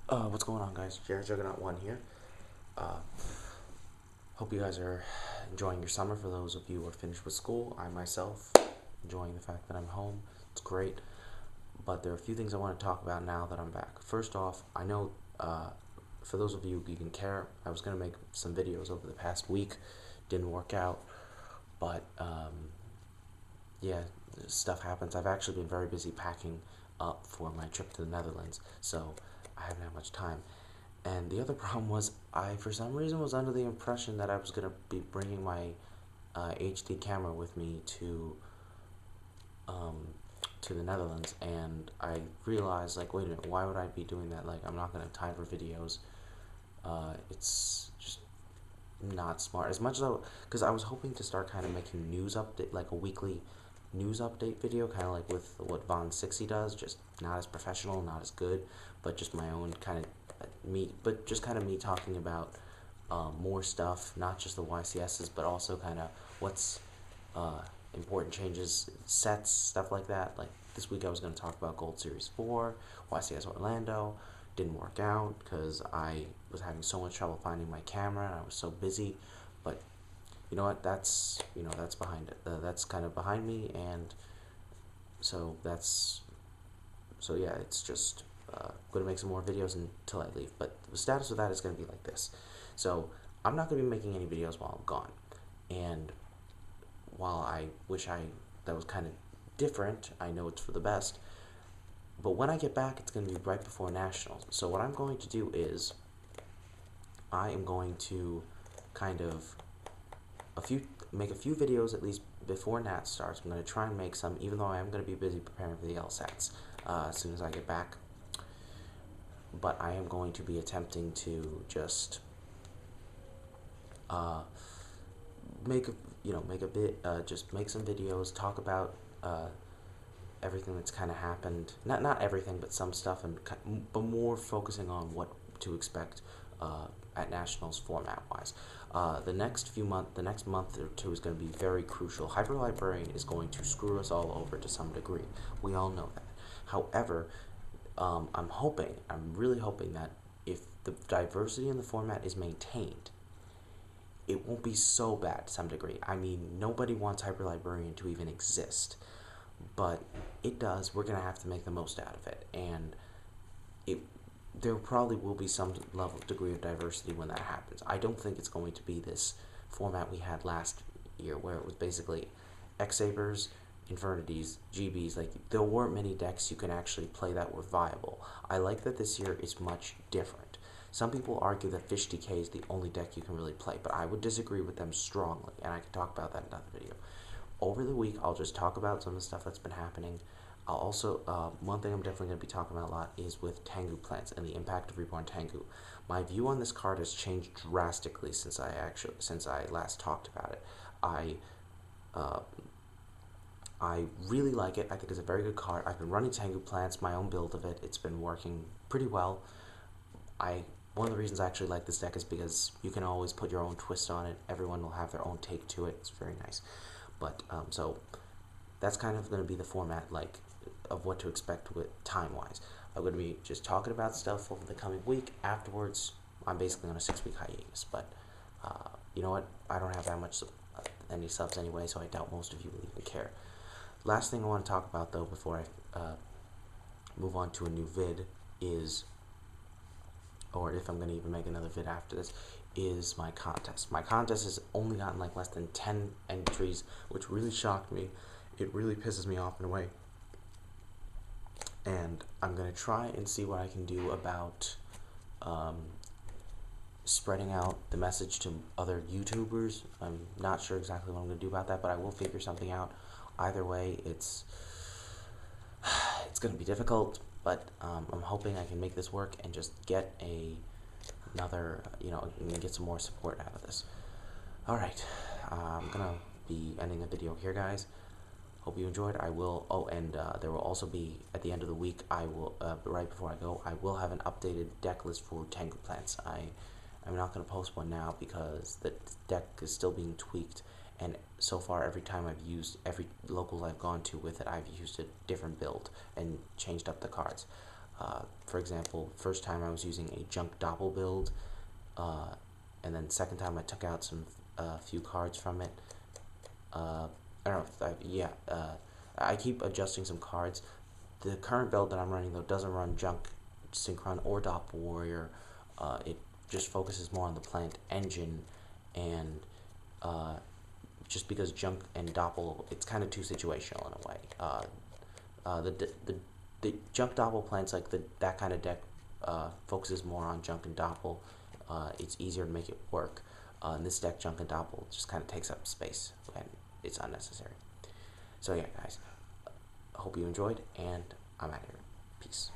What's going on, guys? Jared Juggernaut 1 here. Uh, Hope you guys are enjoying your summer. For those of you who are finished with school, I myself enjoying the fact that I'm home. It's great. But there are a few things I want to talk about now that I'm back. First off, I know for those of you who even care, I was going to make some videos over the past week. Didn't work out. But yeah, stuff happens. I've actually been very busy packing up for my trip to the Netherlands, so I haven't had much time. And the other problem was, I for some reason was under the impression that I was gonna be bringing my HD camera with me um, to the Netherlands, and I realized, like, wait a minute, why would I be doing that? Like, I'm not gonna have time for videos. It's just not smart. As much as because I was hoping to start kind of making news update, like a weekly news update video, kind of like with what Von 60 does, just not as professional, not as good, but just my own kind of but just kind of me talking about more stuff, not just the YCSs, but also kind of what's uh, important changes, sets, stuff like that. Like this week, I was going to talk about Gold Series 4, YCS Orlando. Didn't work out because I was having so much trouble finding my camera and I was so busy. But you know what? That's behind it. That's kind of behind me, and so yeah. It's just going to make some more videos until I leave. But the status of that is going to be like this. So I'm not going to be making any videos while I'm gone, and while I wish that was kind of different, I know it's for the best. But when I get back, it's going to be right before nationals. So what I'm going to do is I am going to kind of make a few videos at least before Nat starts. I'm going to try and make some, even though I am going to be busy preparing for the LSATs as soon as I get back. But I am going to be attempting to just uh, make a make a bit, just make some videos, talk about everything that's kind of happened. Not everything, but some stuff, and but more focusing on what to expect at nationals format wise. The next month or two is going to be very crucial. Hyperlibrarian is going to screw us all over to some degree. We all know that. However, I'm really hoping that if the diversity in the format is maintained, it won't be so bad to some degree. I mean, nobody wants Hyperlibrarian to even exist, but it does. We're gonna have to make the most out of it, and it there probably will be some level degree of diversity when that happens. I don't think it's going to be this format we had last year, where it was basically X Sabers, Infernities, GBs. Like there weren't many decks you can actually play that were viable. I like that this year is much different. Some people argue that Fish DK is the only deck you can really play, but I would disagree with them strongly, and I can talk about that in another video. Over the week, I'll just talk about some of the stuff that's been happening. I'll also, one thing I'm definitely going to be talking about a lot is with Tengu plants and the impact of Reborn Tengu. My view on this card has changed drastically since I last talked about it. Uh, I really like it. I think it's a very good card. I've been running Tengu plants, my own build of it. It's been working pretty well. I One of the reasons I actually like this deck is because you can always put your own twist on it. Everyone will have their own take to it. It's very nice. But so that's kind of going to be the format, like, of what to expect with time-wise. I'm going to be just talking about stuff over the coming week. Afterwards, I'm basically on a 6-week hiatus. But you know what? I don't have that much any subs anyway, so I doubt most of you will even care. Last thing I want to talk about, though, before I move on to a new vid is, or if I'm going to even make another vid after this, is my contest. My contest has only gotten like less than 10 entries, which really shocked me. It really pisses me off in a way. And I'm going to try and see what I can do about spreading out the message to other YouTubers. I'm not sure exactly what I'm going to do about that, but I will figure something out. Either way, it's going to be difficult, but I'm hoping I can make this work and just get another, and get some more support out of this. Alright, I'm going to be ending the video here, guys. Hope you enjoyed. I will, and there will also be, at the end of the week, right before I go, I will have an updated deck list for Tengu plants. I'm not going to post one now because the deck is still being tweaked, and so far every locals I've gone to with it, I've used a different build and changed up the cards. For example, first time I was using a junk doppel build, and then second time I took out some few cards from it. I don't know. I keep adjusting some cards. The current build that I'm running though doesn't run junk synchron or doppel warrior. It just focuses more on the plant engine, and just because junk and doppel, it's kind of too situational in a way. The junk doppel plants, like that kind of deck, focuses more on junk and doppel. It's easier to make it work. In this deck, junk and doppel just kind of takes up space, and it's unnecessary. So yeah, guys, I hope you enjoyed, and I'm out of here. Peace.